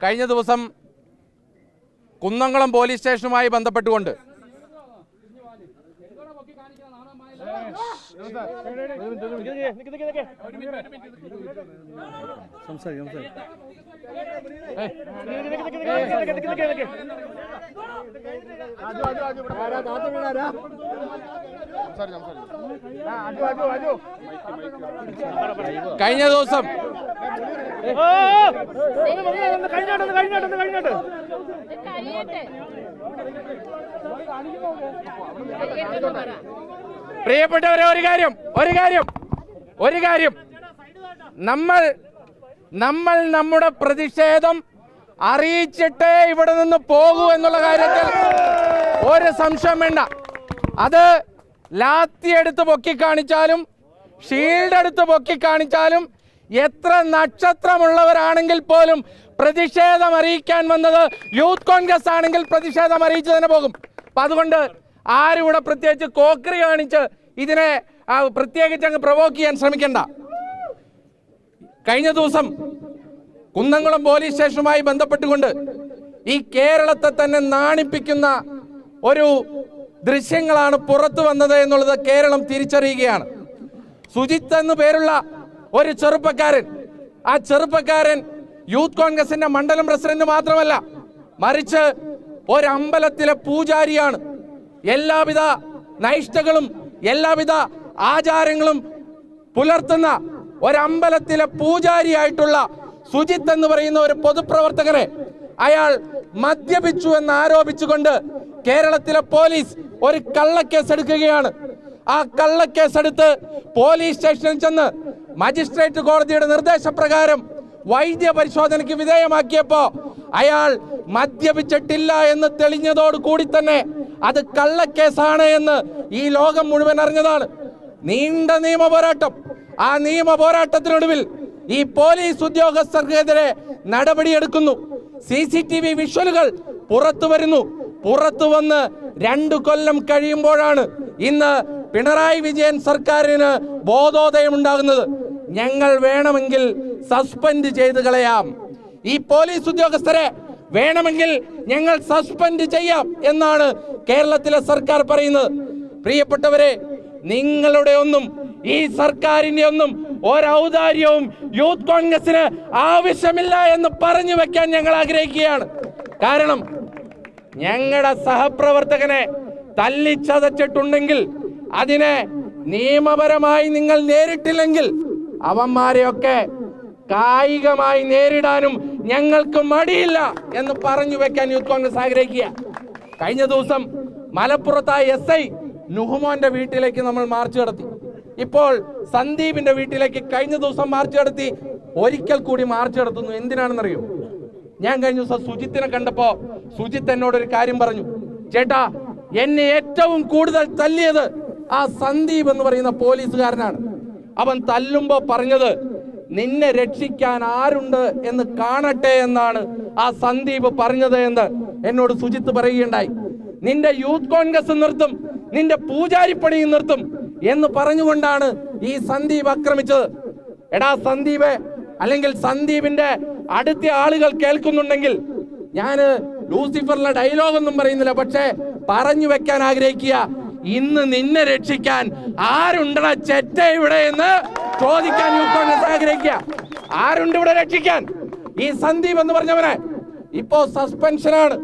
കഴിഞ്ഞ ദിവസം കുന്നംകുളം പോലീസ് സ്റ്റേഷനുമായി ബന്ധപ്പെട്ടുകൊണ്ട് കഴിഞ്ഞ ദിവസം പ്രിയപ്പെട്ടവരെ ഒരു കാര്യം നമ്മൾ നമ്മുടെ പ്രതിഷേധം അറിയിച്ചിട്ടേ ഇവിടെ നിന്ന് പോകൂ എന്നുള്ള കാര്യത്തിൽ ഒരു സംശയം വേണ്ട. അത് ലാത്തി എടുത്ത് പൊക്കി കാണിച്ചാലും ഷീൽഡ് എടുത്ത് പൊക്കി കാണിച്ചാലും എത്ര നക്ഷത്രമുള്ളവരാണെങ്കിൽ പോലും പ്രതിഷേധം അറിയിക്കാൻ വന്നത് യൂത്ത് കോൺഗ്രസ് ആണെങ്കിൽ പ്രതിഷേധം അറിയിച്ചു തന്നെ പോകും. അപ്പൊ അതുകൊണ്ട് ആരും ഇവിടെ പ്രത്യേകിച്ച് കോക്കറി കാണിച്ച് ഇതിനെ പ്രത്യേകിച്ച് അങ്ങ് പ്രൊവോക്ക് ചെയ്യാൻ ശ്രമിക്കണ്ട. കഴിഞ്ഞ ദിവസം കുന്നംകുളം പോലീസ് സ്റ്റേഷനുമായി ബന്ധപ്പെട്ടുകൊണ്ട് ഈ കേരളത്തെ തന്നെ നാണിപ്പിക്കുന്ന ഒരു ദൃശ്യങ്ങളാണ് പുറത്തു വന്നത് എന്നുള്ളത് കേരളം തിരിച്ചറിയുകയാണ്. സുജിത്ത് എന്നു പേരുള്ള ഒരു ചെറുപ്പക്കാരൻ, ആ ചെറുപ്പക്കാരൻ യൂത്ത് കോൺഗ്രസിന്റെ മണ്ഡലം പ്രസിഡന്റ് മാത്രമല്ല, മറിച്ച് ഒരമ്പലത്തിലെ പൂജാരിയാണ്. എല്ലാവിധ നൈഷ്ഠകളും എല്ലാവിധ ആചാരങ്ങളും പുലർത്തുന്ന ഒരമ്പലത്തിലെ പൂജാരിയായിട്ടുള്ള സുജിത്ത് എന്ന് പറയുന്ന ഒരു പൊതുപ്രവർത്തകനെ അയാൾ മദ്യപിച്ചു എന്ന് ആരോപിച്ചുകൊണ്ട് കേരളത്തിലെ പോലീസ് ഒരു കള്ളക്കേസ് എടുക്കുകയാണ്. ആ കള്ളക്കേസെടുത്ത് പോലീസ് സ്റ്റേഷനിൽ ചെന്ന് മജിസ്ട്രേറ്റ് കോടതിയുടെ നിർദ്ദേശപ്രകാരം വൈദ്യ പരിശോധനയ്ക്ക് വിധേയമാക്കിയപ്പോ അയാൾ മദ്യപിച്ചിട്ടില്ല എന്ന് തെളിഞ്ഞതോടുകൂടി തന്നെ അത് കള്ളക്കേസാണ് എന്ന് ഈ ലോകം മുഴുവൻ അറിഞ്ഞതാണ്. നീണ്ട നിയമ പോരാട്ടം, ആ നിയമ പോരാട്ടത്തിനൊടുവിൽ ഈ പോലീസ് ഉദ്യോഗസ്ഥർക്കെതിരെ നടപടിയെടുക്കുന്നു. CCTV വിഷ്വലുകൾ പുറത്തു വരുന്നു. പുറത്തു വന്ന് 2 കൊല്ലം കഴിയുമ്പോഴാണ് ഇന്ന് പിണറായി വിജയൻ സർക്കാരിന് ബോധോദയം ഉണ്ടാകുന്നത്. ഞങ്ങൾ വേണമെങ്കിൽ സസ്പെൻഡ് ചെയ്ത് കളയാം, ഈ പോലീസ് ഉദ്യോഗസ്ഥരെ വേണമെങ്കിൽ ഞങ്ങൾ സസ്പെൻഡ് ചെയ്യാം എന്നാണ് കേരളത്തിലെ സർക്കാർ പറയുന്നത്. പ്രിയപ്പെട്ടവരെ, നിങ്ങളുടെ ഒന്നും ഈ സർക്കാരിന്റെ ഒന്നും ഒരൗദാര്യവും യൂത്ത് കോൺഗ്രസിന് ആവശ്യമില്ല എന്ന് പറഞ്ഞു വെക്കാൻ ഞങ്ങൾ ആഗ്രഹിക്കുകയാണ്. കാരണം ഞങ്ങളുടെ സഹപ്രവർത്തകനെ തല്ലിച്ചതച്ചിട്ടുണ്ടെങ്കിൽ അതിനെ നിയമപരമായി നിങ്ങൾ നേരിട്ടില്ലെങ്കിൽ അവന്മാരെയൊക്കെ കായികമായി നേരിടാനും ഞങ്ങൾക്ക് മടിയില്ല എന്ന് പറഞ്ഞു വെക്കാൻ യൂത്ത് കോൺഗ്രസ് ആഗ്രഹിക്കുക. കഴിഞ്ഞ ദിവസം മലപ്പുറത്തായ SI നുഹ്മോന്റെ വീട്ടിലേക്ക് നമ്മൾ മാർച്ച് നടത്തി. ഇപ്പോൾ സന്ദീപിന്റെ വീട്ടിലേക്ക് കഴിഞ്ഞ ദിവസം മാർച്ച് നടത്തി. ഒരിക്കൽ കൂടി മാർച്ച് നടത്തുന്നു. എന്തിനാണെന്നറിയോ? ഞാൻ കഴിഞ്ഞ ദിവസം സുജിത്തിനെ കണ്ടപ്പോ സുജിത്ത് എന്നോടൊരു കാര്യം പറഞ്ഞു. ചേട്ടാ, എന്നെ ഏറ്റവും കൂടുതൽ തല്ലിയത് ആ സന്ദീപ് എന്ന് പറയുന്ന പോലീസുകാരനാണ്. അവൻ തല്ലുമ്പോ പറഞ്ഞത്, നിന്നെ രക്ഷിക്കാൻ ആരുണ്ട് എന്ന് കാണട്ടെ എന്നാണ് ആ സന്ദീപ് പറഞ്ഞത് എന്ന് എന്നോട് സുജിത്ത് പറയുകയുണ്ടായി. നിന്റെ യൂത്ത് കോൺഗ്രസ് നിർത്തും, നിന്റെ പൂജാരിപ്പണിയും നിർത്തും എന്ന് പറഞ്ഞുകൊണ്ടാണ് ഈ സന്ദീപ് ആക്രമിച്ചത്. എടാ സന്ദീപ്, അല്ലെങ്കിൽ സന്ദീപിന്റെ അടുത്ത ആളുകൾ കേൾക്കുന്നുണ്ടെങ്കിൽ, ഞാന് ലൂസിഫറിലെ ഡയലോഗൊന്നും പറയുന്നില്ല, പക്ഷേ പറഞ്ഞു വെക്കാൻ ആഗ്രഹിക്കുക, ഇന്ന് നിന്നെ രക്ഷിക്കാൻ ആരുണ്ടടാ ചെറ്റ ഇവിടെ എന്ന് ചോദിക്കാൻ യൂത്ത് കോൺഗ്രസ് ആഗ്രഹിക്കുക. ആരുണ്ട് ഇവിടെ രക്ഷിക്കാൻ? ഈ സന്ദീപ് എന്ന് പറഞ്ഞവനെ ഇപ്പോ സസ്പെൻഷനാണ്,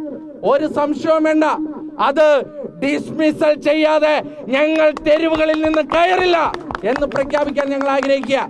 ഒരു സംശയവും വേണ്ട. അത് ഡിസ്മിസൽ ചെയ്യാതെ ഞങ്ങൾ തെരുവുകളിൽ നിന്ന് കയറില്ല എന്ന് പ്രഖ്യാപിക്കാൻ ഞങ്ങൾ ആഗ്രഹിക്കുക.